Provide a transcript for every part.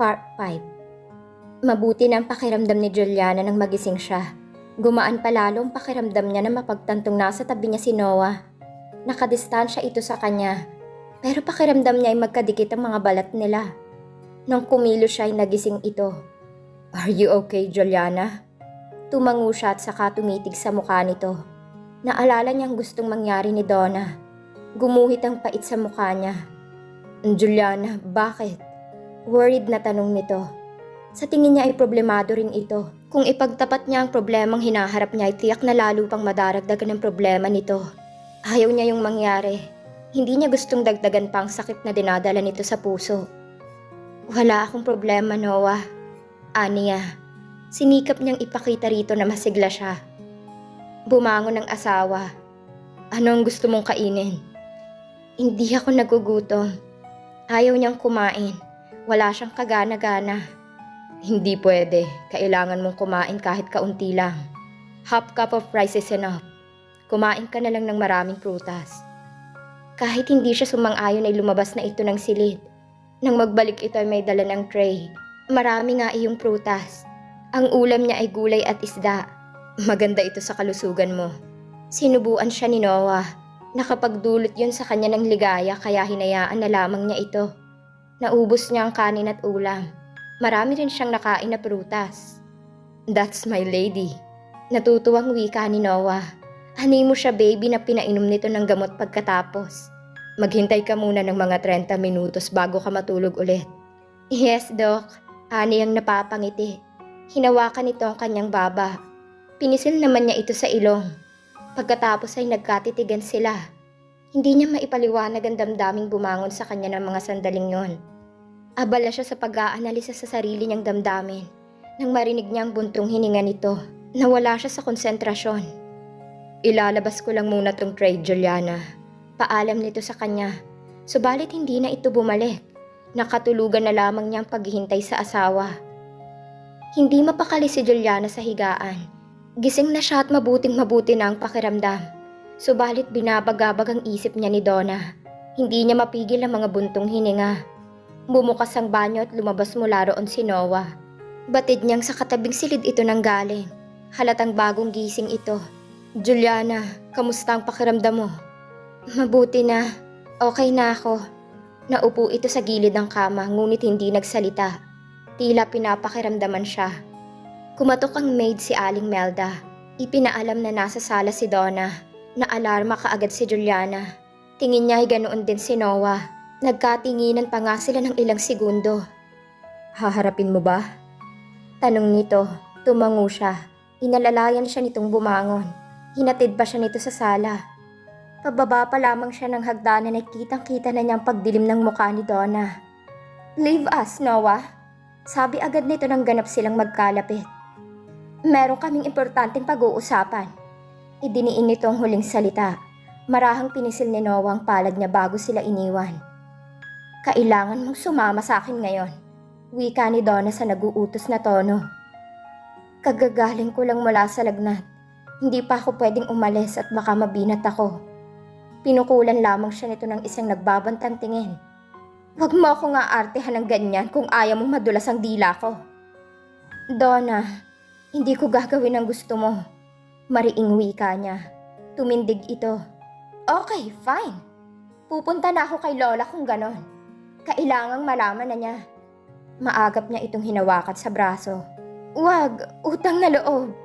Part 5. Mabuti na ang pakiramdam ni Juliana nang magising siya. Gumaan pa lalo ang pakiramdam niya na mapagtantong nasa tabi niya si Noah. Nakadistansya ito sa kanya, pero pakiramdam niya ay magkadikit ang mga balat nila. Nang kumilos siya ay nagising ito. "Are you okay, Juliana?" Tumango siya at saka tumitig sa mukha nito. Naalala niyang gustong mangyari ni Donna. Gumuhit ang pait sa mukha niya. "Juliana, bakit?" Worried na tanong nito. Sa tingin niya ay problemado rin ito. Kung ipagtapat niya ang problemang hinaharap niya ay tiyak na lalo pang madaragdagan ng problema nito. Ayaw niya yung mangyari. Hindi niya gustong dagdagan pa ang sakit na dinadala nito sa puso. "Wala akong problema, Noah," aniya. Sinikap niyang ipakita rito na masigla siya. Bumangon ang asawa. "Ano ang gusto mong kainin?" "Hindi ako nagugutom." Ayaw niyang kumain. Wala siyang kagana-gana. "Hindi pwede. Kailangan mong kumain kahit kaunti lang. Half cup of rice is enough. Kumain ka na lang ng maraming prutas." Kahit hindi siya sumang-ayon ay lumabas na ito ng silid. Nang magbalik ito ay may dala ng tray. Marami nga iyong prutas. Ang ulam niya ay gulay at isda. "Maganda ito sa kalusugan mo." Sinubuan siya ni Noah. Nakapagdulot yun sa kanya ng ligaya kaya hinayaan na lamang niya ito. Naubos niya ang kanin at ulam. Marami rin siyang nakain na prutas. "That's my lady." Natutuwang wika ni Noah. Ani mo siya, baby, na pinainom nito ng gamot pagkatapos. "Maghintay ka muna ng mga 30 minutos bago ka matulog ulit." "Yes, Doc." Ani ang napapangiti. Hinawakan nito ang kanyang baba. Pinisil naman niya ito sa ilong. Pagkatapos ay nagkatitigan sila. Hindi niya maipaliwanag ang damdaming bumangon sa kanya ng mga sandaling yon. Abala siya sa pag-aanalisa sa sarili niyang damdamin. Nang marinig niya ang buntong hininga nito, nawala siya sa konsentrasyon. "Ilalabas ko lang muna tong tray, Juliana." Paalam nito sa kanya. Subalit hindi na ito bumalik. Nakatulugan na lamang niya ang paghihintay sa asawa. Hindi mapakali si Juliana sa higaan. Gising na siya at mabuting-mabuti na ang pakiramdam. Subalit binabagabag ang isip niya ni Donna. Hindi niya mapigil ang mga buntong hininga. Bumukas ang banyo at lumabas mula roon si Noah. Batid niyang sa katabing silid ito nang galing. Halatang bagong gising ito. "Juliana, kamusta ang pakiramdam mo?" "Mabuti na. Okay na ako." Naupo ito sa gilid ng kama ngunit hindi nagsalita. Tila pinapakiramdaman siya. Kumatok ang maid si Aling Melda. Ipinaalam na nasa sala si Donna. Naalarma kaagad si Juliana. Tingin niya ay ganoon din si Noah. Nagkatinginan pa nga sila ng ilang segundo. "Haharapin mo ba?" Tanong nito. Tumango siya. Inalalayan siya nitong bumangon. Hinatid pa siya nito sa sala. Pababa pa lamang siya ng hagdanan ay kitang-kita na niyang pagdilim ng mukha ni Donna. "Leave us, Noah." Sabi agad nito nang ganap silang magkalapit. "Meron kaming importanteng pag-uusapan." Idiniin nito ang huling salita. Marahang pinisil ni Noah ang palad niya bago sila iniwan. "Kailangan mong sumama sa akin ngayon," wika ni Donna sa naguutos na tono. "Kagagaling ko lang mula sa lagnat. Hindi pa ako pwedeng umalis at baka mabinat ako." Pinukulan lamang siya nito ng isang nagbabantang tingin. "Wag mo ako nga artehan ng ganyan kung ayaw mong madulas ang dila ko." "Donna, hindi ko gagawin ang gusto mo." Mariing wika niya. Tumindig ito. "Okay, fine. Pupunta na ako kay Lola kung ganon. Kailangang malaman na niya." Maagap niya itong hinawakan sa braso. "Wag, utang na loob."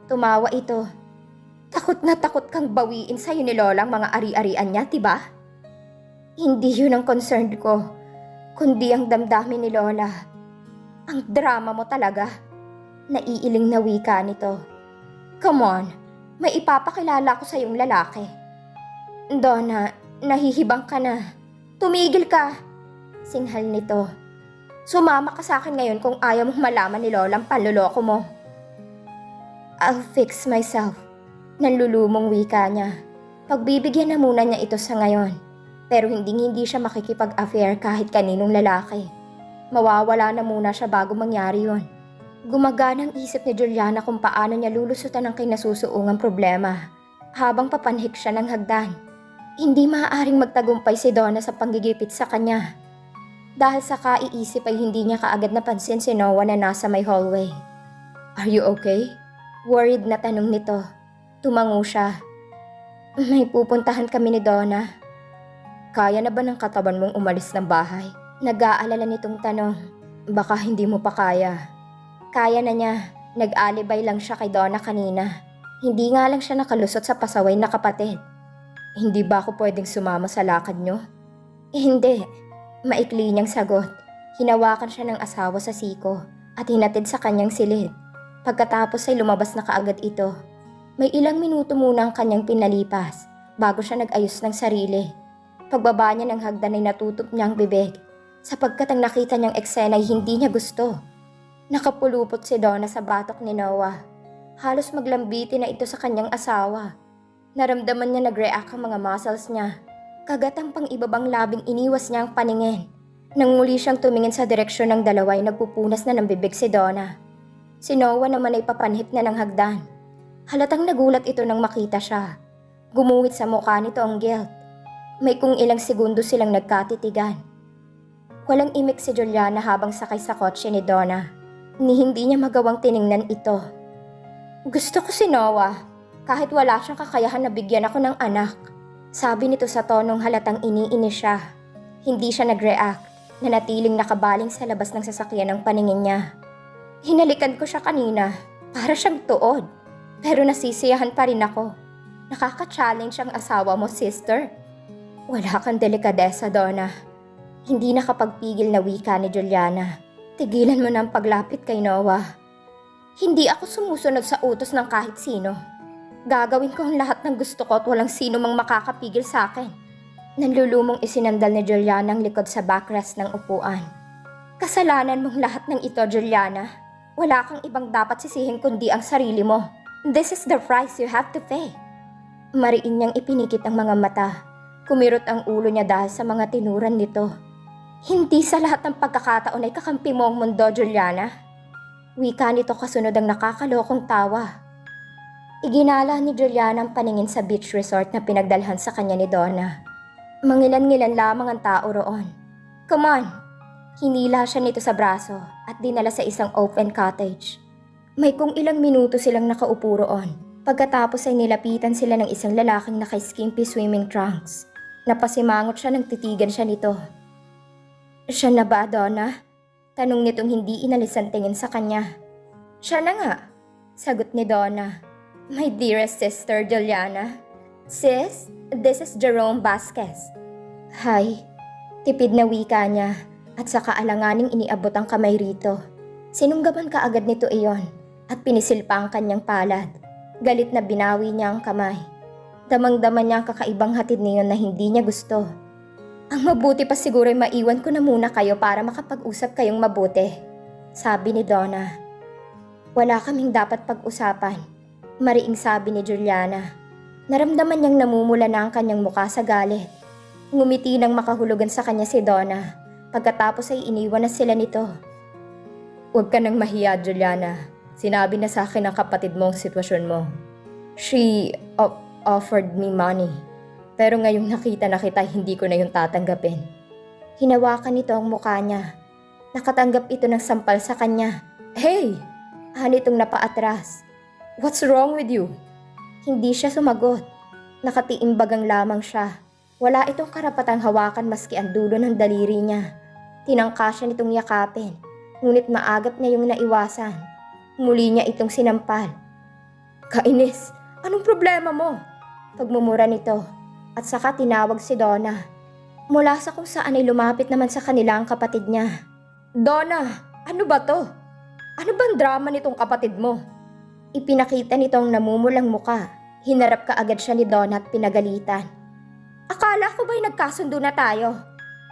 Tumawa ito. Takot na takot kang bawiin sa'yo ni Lola ang mga ari-arian niya, tiba? "Hindi yun ang concern ko, kundi ang damdamin ni Lola." "Ang drama mo talaga." Naiiling na wika nito. "Come on, may ipapakilala ko sa iyong lalaki." "Donna, nahihibang ka na. Tumigil ka." Singhal nito. "Sumama ka sa akin ngayon kung ayaw mong malaman ni Lola ang panloloko mo." "I'll fix myself." Nanlulumong wika niya. Pagbibigyan na muna niya ito sa ngayon. Pero hindi siya makikipag-affair kahit kaninong lalaki. Mawawala na muna siya bago mangyari yun. Gumagana ang isip ni Juliana kung paano niya lulusutan ang kinasusuungang problema. Habang papanhik siya ng hagdan. Hindi maaaring magtagumpay si Donna sa panggigipit sa kanya. Dahil sa kaiisip ay hindi niya kaagad napansin si Noah na nasa may hallway. "Are you okay?" Worried na tanong nito. Tumango siya. "May pupuntahan kami ni Donna." "Kaya na ba ng katawan mong umalis ng bahay?" Nag-aalala nitong tanong. "Baka hindi mo pa kaya." Kaya na niya. Nag-alibay lang siya kay Donna kanina. Hindi nga lang siya nakalusot sa pasaway na kapatid. "Hindi ba ako pwedeng sumama sa lakad niyo?" Hindi. Maikli niyang sagot. Hinawakan siya ng asawa sa siko at hinatid sa kanyang silid. Pagkatapos ay lumabas na kaagad ito. May ilang minuto muna ang kanyang pinalipas bago siya nag-ayos ng sarili. Pagbaba niya ng hagdan ay natutup niya ang bibig sapagkat ang nakita niyang eksena ay hindi niya gusto. Nakapulupot si Donna sa batok ni Noah. Halos maglambiti na ito sa kanyang asawa. Naramdaman niya nag-react ang mga muscles niya. Kagatang pang ibabang labing iniwas niya ang paningin. Nang muli siyang tumingin sa direksyon ng dalawa ay nagpupunas na ng bibig si Donna. Si Noah naman ay papanhik na ng hagdan. Halatang nagulat ito nang makita siya. Gumuhit sa mukha nito ang guilt. May kung ilang segundo silang nagkatitigan. Walang imik si Juliana habang sakay sa kotse ni Donna. Ni hindi niya magawang tiningnan ito. "Gusto ko si Noah. Kahit wala siyang kakayahan na bigyan ako ng anak." Sabi nito sa tonong halatang iniinis siya. Hindi siya nag-react, nanatiling nakabaling sa labas ng sasakyan ang paningin niya. "Hinalikan ko siya kanina, para siyang tuod. Pero nasisiyahan pa rin ako. Nakaka-challenge ang asawa mo, sister." "Wala kang delikadesa, Donna." Hindi nakapagpigil na wika ni Juliana. "Tigilan mo ng paglapit kay Noah. Hindi ako sumusunod sa utos ng kahit sino. Gagawin ko ang lahat ng gusto ko at walang sino mang makakapigil sa akin." Nanlulumong isinandal ni Juliana ang likod sa backrest ng upuan. "Kasalanan mong lahat ng ito, Juliana. Wala kang ibang dapat sisihin kundi ang sarili mo. This is the price you have to pay." Mariin niyang ipinikit ang mga mata. Kumirot ang ulo niya dahil sa mga tinuran nito. "Hindi sa lahat ng pagkakataon ay kakampi mo ang mundo, Juliana." Wika nito kasunod ang nakakalokong tawa. Iginala ni Juliana ang paningin sa beach resort na pinagdalhan sa kanya ni Donna. Mangilan-ngilan lamang ang tao roon. "Come on!" Hinila siya nito sa braso at dinala sa isang open cottage. May kung ilang minuto silang nakaupo roon. Pagkatapos ay nilapitan sila ng isang lalaking naka-skimpy swimming trunks. Napasimangot siya nang titigan siya nito. "Siya na ba, Donna?" Tanong nitong hindi inalis ang tingin sa kanya. "Siya na nga," sagot ni Donna. "My dearest sister, Juliana. Sis, this is Jerome Vasquez." "Hi." Tipid na wika niya at saka alanganing iniabot ang kamay rito. Sinunggaban kaagad nito iyon at pinisil pa ang kanyang palad. Galit na binawi niya ang kamay. Damang-dama niya ang kakaibang hatid niyon na hindi niya gusto. "Ang mabuti pa siguro ay maiwan ko na muna kayo para makapag-usap kayong mabuti," sabi ni Donna. "Wala kaming dapat pag-usapan," mariing sabi ni Juliana. Naramdaman niyang namumula na ang kanyang mukha sa galit. Ngumiti nang makahulugan sa kanya si Donna. Pagkatapos ay iniwan na sila nito. "Huwag ka nang mahiya, Juliana. Sinabi na sa akin ng kapatid mo ang sitwasyon mo. She offered me money. Pero ngayong nakita na kita, hindi ko na yung tatanggapin." Hinawakan nito ang mukha niya. Nakatanggap ito ng sampal sa kanya. "Hey!" Hanitong napaatras. "What's wrong with you?" Hindi siya sumagot. Nakatiimbagang lamang siya. Wala itong karapatang hawakan maski ang dulo ng daliri niya. Tinangka siya nitong yakapin, ngunit maagap niya yung naiwasan. Muli niya itong sinampal. "Kainis, anong problema mo?" Pagmumura nito, at saka tinawag si Donna. Mula sa kung saan ay lumapit naman sa kanila ang kapatid niya. "Donna, ano ba to? Ano bang drama nitong kapatid mo?" Ipinakita nito ang namumulang muka. Hinarap kaagad siya ni Donna at pinagalitan. "Akala ko ba'y nagkasundo na tayo?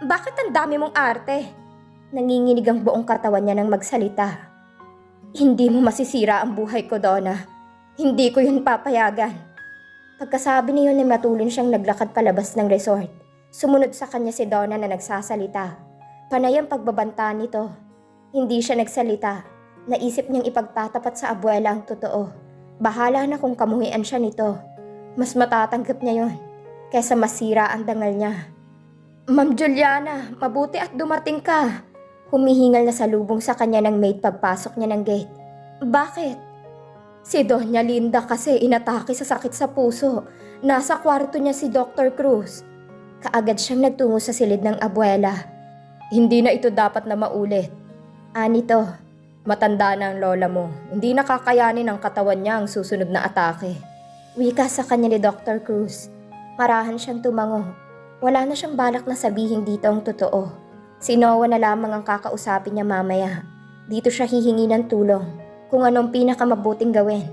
Bakit ang dami mong arte?" Nanginginig ang buong katawan niya nang magsalita. "Hindi mo masisira ang buhay ko, Donna. Hindi ko yun papayagan." Pagkasabi niyon ay matulin siyang naglakad palabas ng resort. Sumunod sa kanya si Donna na nagsasalita. Panay ang pagbabanta nito. Hindi siya nagsalita. Naisip niyang ipagtatapat sa abuela ang totoo. Bahala na kung kamuhian siya nito. Mas matatanggap niya yon kaysa masira ang dangal niya. Ma'am Juliana, mabuti at dumating ka. Humihingal na salubong sa kanya ng maid pagpasok niya ng gate. Bakit? Si Doña Linda kasi inatake sa sakit sa puso. Nasa kwarto niya si Dr. Cruz. Kaagad siyang nagtungo sa silid ng abuela. Hindi na ito dapat na maulit. Anito, matanda na ang lola mo. Hindi nakakayanin ng katawan niya ang susunod na atake. Wika sa kanya ni Dr. Cruz. Marahan siyang tumango. Wala na siyang balak na sabihin dito ang totoo. Si Noah na lamang ang kakausapin niya mamaya. Dito siya hihingi ng tulong kung anong pinakamabuting gawin.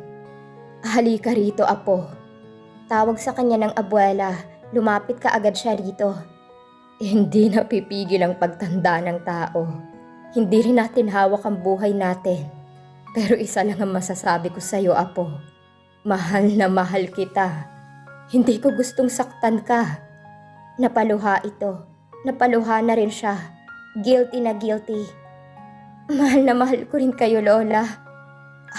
Halika rito, apo. Tawag sa kanya ng abuela. Lumapit ka agad siya rito. Hindi napipigil ang pagtanda ng tao. Hindi rin natin hawak ang buhay natin. Pero isa lang ang masasabi ko sa'yo, apo. Mahal na mahal kita. Hindi ko gustong saktan ka. Napaluha ito. Napaluha na rin siya. Guilty na guilty. Mahal na mahal ko rin kayo, Lola.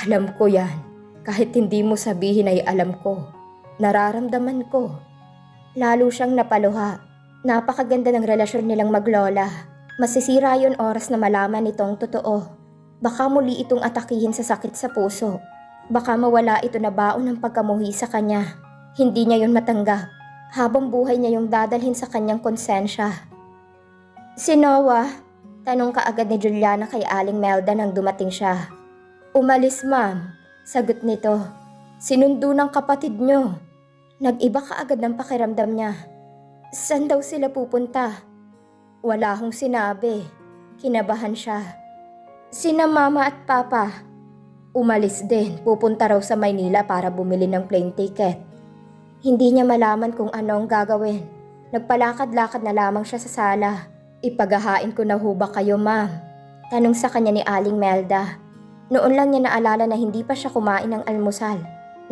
Alam ko yan. Kahit hindi mo sabihin ay alam ko. Nararamdaman ko. Lalo siyang napaluha. Napakaganda ng relasyon nilang maglola. Masisira yon oras na malaman nitong totoo. Baka muli itong atakihin sa sakit sa puso. Baka mawala ito na baon ng pagkamuhi sa kanya. Hindi niya yon matanggap. Habang buhay niya yung dadalhin sa kanyang konsensya. Si Noah, tanong kaagad ni Juliana kay Aling Melda nang dumating siya. Umalis, ma'am. Sagot nito. Sinundo ng kapatid niyo. Nag-iba kaagad ng pakiramdam niya. Saan daw sila pupunta? Wala akong sinabi. Kinabahan siya. Sina mama at papa. Umalis din. Pupunta raw sa Maynila para bumili ng plane ticket. Hindi niya malaman kung ano ang gagawin. Nagpalakad-lakad na lamang siya sa sala. Ipaghahain ko na ho ba kayo, ma'am? Tanong sa kanya ni Aling Melda. Noon lang niya naalala na hindi pa siya kumain ng almusal.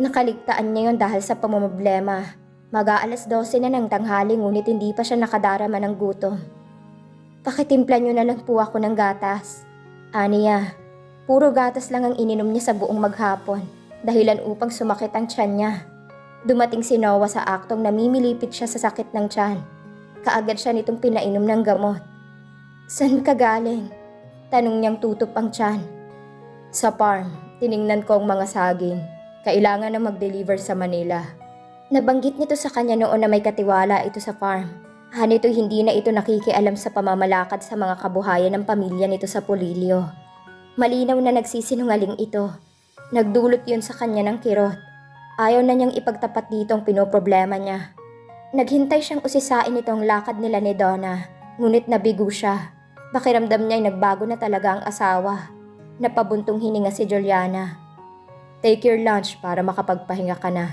Nakaligtaan niya yon dahil sa pamumblema. Mag-aalas 12 na ng tanghali ngunit hindi pa siya nakadarama ng gutom. Pakitimpla niyo na lang po ako ng gatas. Aniya, puro gatas lang ang ininom niya sa buong maghapon. Dahilan upang sumakit ang tiyan niya. Dumating si Noah sa aktong namimilipit siya sa sakit ng tiyan. Kaagad siya nitong pinainom ng gamot. Saan ka galing? Tanong niyang tutup ang tiyan. Sa farm, tiningnan ko ang mga saging. Kailangan na mag-deliver sa Manila. Nabanggit nito sa kanya noon na may katiwala ito sa farm. Hanito hindi na ito nakikialam sa pamamalakad sa mga kabuhayan ng pamilya nito sa Polillo. Malinaw na nagsisinungaling ito. Nagdulot yun sa kanya ng kirot. Ayaw na niyang ipagtapat dito ang pinoproblema niya. Naghintay siyang usisain itong lakad nila ni Donna, ngunit nabigo siya. Pakiramdam niya ay nagbago na talaga ang asawa. Napabuntong hininga si Juliana. Take your lunch para makapagpahinga ka na.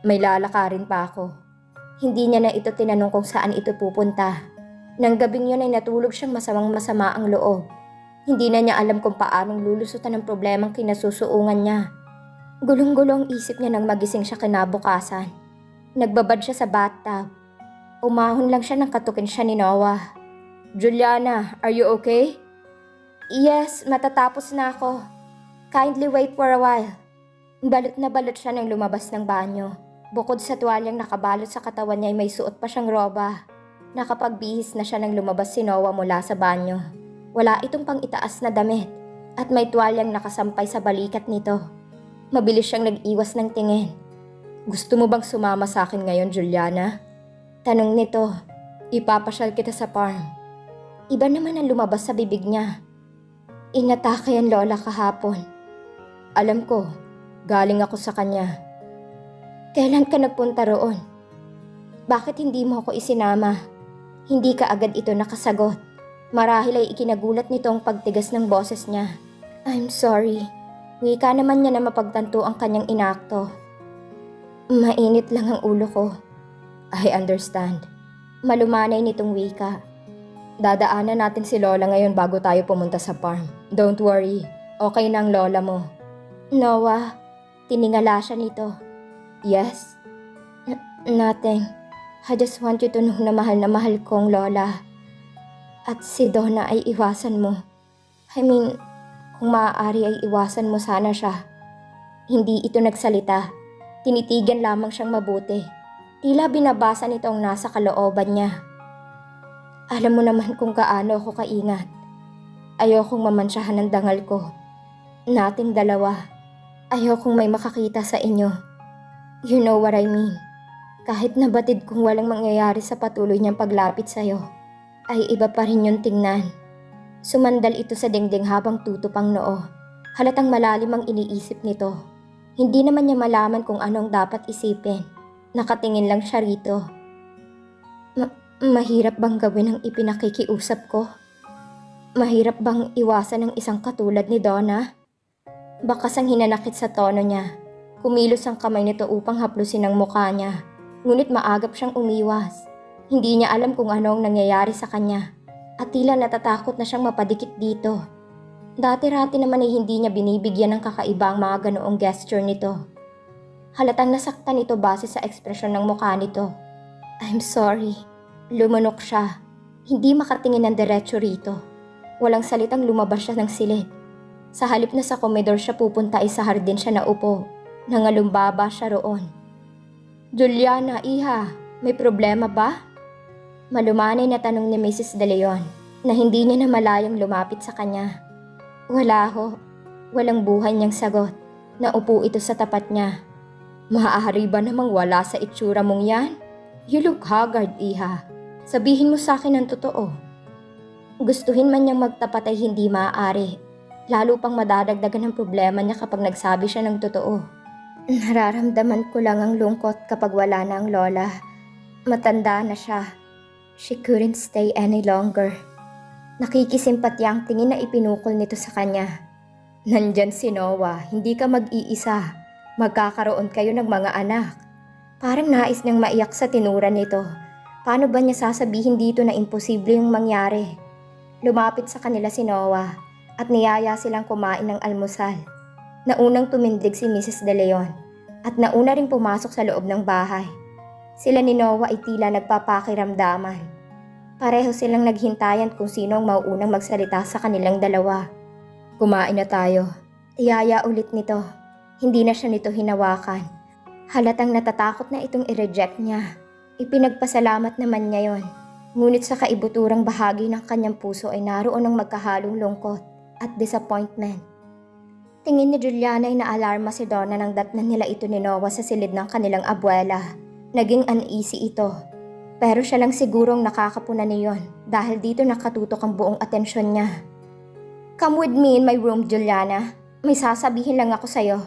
May lalakarin pa ako. Hindi niya na ito tinanong kung saan ito pupunta. Nang gabing yun ay natulog siyang masamang-masama ang loob. Hindi na niya alam kung paanong lulusutan ng problemang kinasusuungan niya. Gulong-gulong isip niya nang magising siya kinabukasan. Nagbabad siya sa bathtub. Umahon lang siya nang katukin siya ni Noah. Juliana, are you okay? Yes, matatapos na ako. Kindly wait for a while. Balot na balot siya nang lumabas ng banyo. Bukod sa tuwalyang nakabalot sa katawan niya ay may suot pa siyang roba. Nakapagbihis na siya nang lumabas si Noah mula sa banyo. Wala itong pang itaas na damit at may tuwalyang nakasampay sa balikat nito. Mabilis siyang nag-iwas ng tingin. Gusto mo bang sumama sa akin ngayon, Juliana? Tanong nito. Ipapasyal kita sa farm. Iba naman ang lumabas sa bibig niya. Inatake ang lola kahapon. Alam ko, galing ako sa kanya. Kailan ka nagpunta roon? Bakit hindi mo ako isinama? Hindi ka agad ito nakasagot. Marahil ay ikinagulat nito ang pagtigas ng boses niya. I'm sorry. Wika naman niya na mapagtanto ang kanyang inakto. Mainit lang ang ulo ko. I understand. Malumanay nitong wika. Dadaanan natin si Lola ngayon bago tayo pumunta sa farm. Don't worry. Okay na ang lola mo. Noah, tiningala siya nito. Yes? Nothing. I just want you to know na mahal ko ang lola. At si Donna ay iwasan mo. I mean, kung maaari ay iwasan mo sana siya. Hindi ito nagsalita. Tinitigan lamang siyang mabuti. Tila binabasa nito ang nasa kalooban niya. Alam mo naman kung gaano ako kaingat. Ayokong mamansyahan ng dangal ko. Nating dalawa. Ayokong may makakita sa inyo. You know what I mean. Kahit nabatid kong walang mangyayari sa patuloy niyang paglapit sa'yo, ay iba pa rin yung tingnan. Sumandal ito sa dingding habang tutupang noo. Halatang malalim ang iniisip nito. Hindi naman niya malaman kung anong dapat isipin. Nakatingin lang siya rito. Mahirap bang gawin ang ipinakikiusap ko? Mahirap bang iwasan ng isang katulad ni Donna? Bakas ang hinanakit sa tono niya. Kumilos ang kamay nito upang haplusin ang mukha niya. Ngunit maagap siyang umiwas. Hindi niya alam kung ano ang nangyayari sa kanya. At tila natatakot na siyang mapadikit dito. Dati-rati naman ay hindi niya binibigyan ng kakaibang mga ganoong gesture nito. Halatang nasaktan ito base sa ekspresyon ng mukha nito. I'm sorry. Lumunok siya. Hindi makatingin ng diretso rito. Walang salitang lumabas siya ng silid. Sa halip na sa komedor siya pupunta ay sa hardin siya naupo. Nangalumbaba siya roon. Juliana, iha, may problema ba? Malumanay na tanong ni Mrs. De Leon na hindi niya na malayang lumapit sa kanya. Wala ho. Walang buhay niyang sagot. Naupo ito sa tapat niya. Maaari ba namang wala sa itsura mong yan? You look haggard, iha. Sabihin mo sa akin ang totoo. Gustuhin man niyang magtapat ay hindi maaari. Lalo pang madadagdagan ang problema niya kapag nagsabi siya ng totoo. Nararamdaman ko lang ang lungkot kapag wala na ang lola. Matanda na siya. She couldn't stay any longer. Nakikisimpatya ang tingin na ipinukol nito sa kanya. Nandyan si Noah, hindi ka mag-iisa. Magkakaroon kayo ng mga anak. Parang nais niyang maiyak sa tinura nito. Paano ba niya sasabihin dito na imposible yung mangyari? Lumapit sa kanila si Noah at niyaya silang kumain ng almusal. Naunang tumindig si Mrs. De Leon at nauna ring pumasok sa loob ng bahay. Sila ni Noah ay tila nagpapakiramdaman. Pareho silang naghintayan kung sino ang mauunang magsalita sa kanilang dalawa. Kumain na tayo. Tiyaya ulit nito. Hindi na siya nito hinawakan. Halatang natatakot na itong i-reject niya. Ipinagpasalamat naman niya yon. Ngunit sa kaibuturang bahagi ng kanyang puso ay naroon ang magkahalong lungkot at disappointment. Tingin ni Juliana ay naalarma si Donna nang datnan nila ito ni Noah sa silid ng kanilang abuela. Naging uneasy ito. Pero siya lang sigurong nakakapuna niyon dahil dito nakatutok ang buong atensyon niya. Come with me in my room, Juliana. May sasabihin lang ako sa'yo.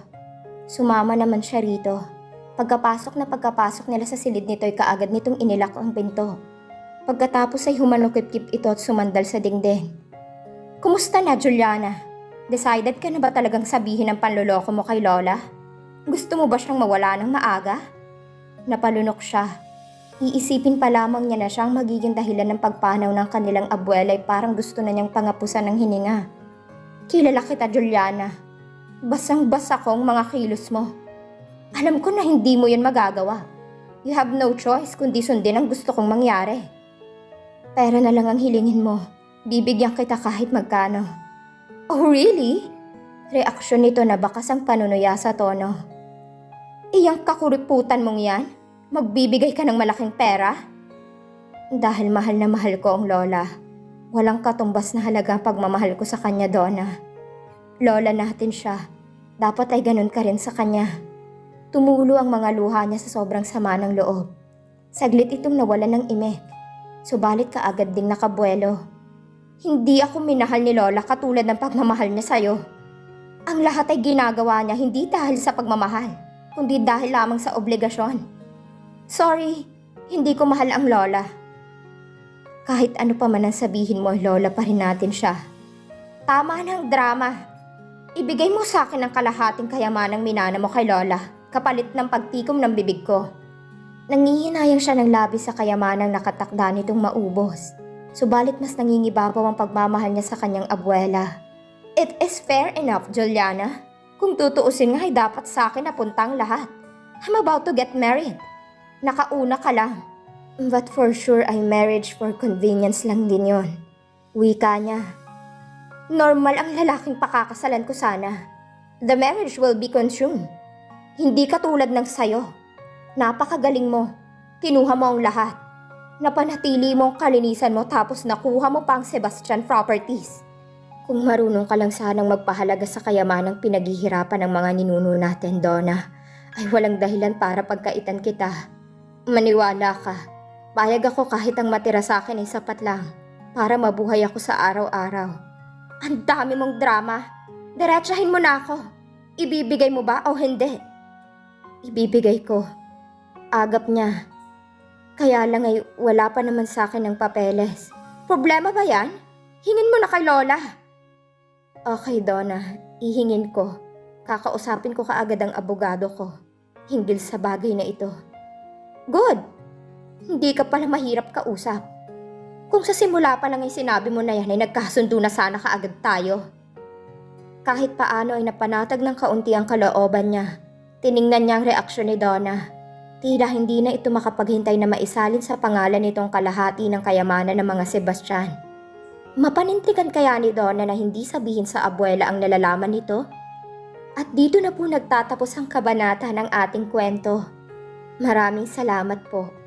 Sumama naman siya rito. Pagkapasok nila sa silid nito ay kaagad nitong inilak ang pinto. Pagkatapos ay humanukip-kip ito at sumandal sa dingding. Kumusta na, Juliana? Decided ka na ba talagang sabihin ang panloloko mo kay Lola? Gusto mo ba siyang mawala ng maaga? Napalunok siya. Iisipin pa lamang niya na siyang magiging dahilan ng pagpanaw ng kanilang abuela ay parang gusto na niyang pangapusan ng hininga. Kilala kita, Juliana. Basang-basa ko ang mga kilos mo. Alam ko na hindi mo yun magagawa. You have no choice kundi sundin ang gusto kong mangyari. Pera na lang ang hilingin mo. Bibigyan kita kahit magkano. Oh, really? Reaksyon nito na bakas ang panunuya sa tono. Iyang kakuriputan mong yan? Magbibigay ka ng malaking pera? Dahil mahal na mahal ko ang lola. Walang katumbas na halaga ang pagmamahal ko sa kanya, Donna. Lola natin siya. Dapat ay ganun ka rin sa kanya. Tumulo ang mga luha niya sa sobrang sama ng loob. Saglit itong nawalan ng imik. Subalit kaagad ding nakabuelo. Hindi ako minahal ni Lola katulad ng pagmamahal niya sa'yo. Ang lahat ay ginagawa niya hindi dahil sa pagmamahal, kundi dahil lamang sa obligasyon. Sorry, hindi ko mahal ang Lola. Kahit ano pa man ang sabihin mo, Lola pa rin natin siya. Tama ng drama. Ibigay mo sa akin ang kalahating kayamanang minana mo kay Lola, kapalit ng pagtikom ng bibig ko. Nangihinayang siya ng labis sa kayamanang nakatakda nitong maubos. Subalit mas nangingibabaw ang pagmamahal niya sa kanyang abuela. It is fair enough, Juliana. Kung tutuusin nga ay dapat sa akin napunta ang lahat. I'm about to get married. Nakauna ka lang. But for sure ay marriage for convenience lang din yon. Wika niya. Normal ang lalaking pakakasalan ko sana. The marriage will be consumed. Hindi katulad ng sayo. Napakagaling mo. Kinuha mo ang lahat. Napanatili mo ang kalinisan mo tapos nakuha mo pa ang Sebastian Properties. Kung marunong ka lang sanang magpahalaga sa kayamanang pinaghihirapan ng mga ninuno natin, Donna, ay walang dahilan para pagkaitan kita. Maniwala ka. Payag ako kahit ang matira sa akin ay sapat lang para mabuhay ako sa araw-araw. Ang dami mong drama. Diretsahin mo na ako. Ibibigay mo ba o hindi? Ibibigay ko. Agap niya. Kaya lang ay wala pa naman sa akin ng papeles. Problema ba yan? Hingin mo na kay Lola. Okay, Donna. Ihingin ko. Kakausapin ko kaagad ang abogado ko. Hinggil sa bagay na ito. Good! Hindi ka pala mahirap kausap. Kung sa simula pa lang ay sinabi mo na yan ay nagkasundo na sana kaagad tayo. Kahit paano ay napanatag ng kaunti ang kalooban niya. Tiningnan niya ang reaksyon ni Donna. Tila hindi na ito makapaghintay na maisalin sa pangalan nitong kalahati ng kayamanan ng mga Sebastian. Mapanintigan kaya ni Donna na hindi sabihin sa abuela ang nalalaman nito? At dito na po nagtatapos ang kabanata ng ating kwento. Maraming salamat po.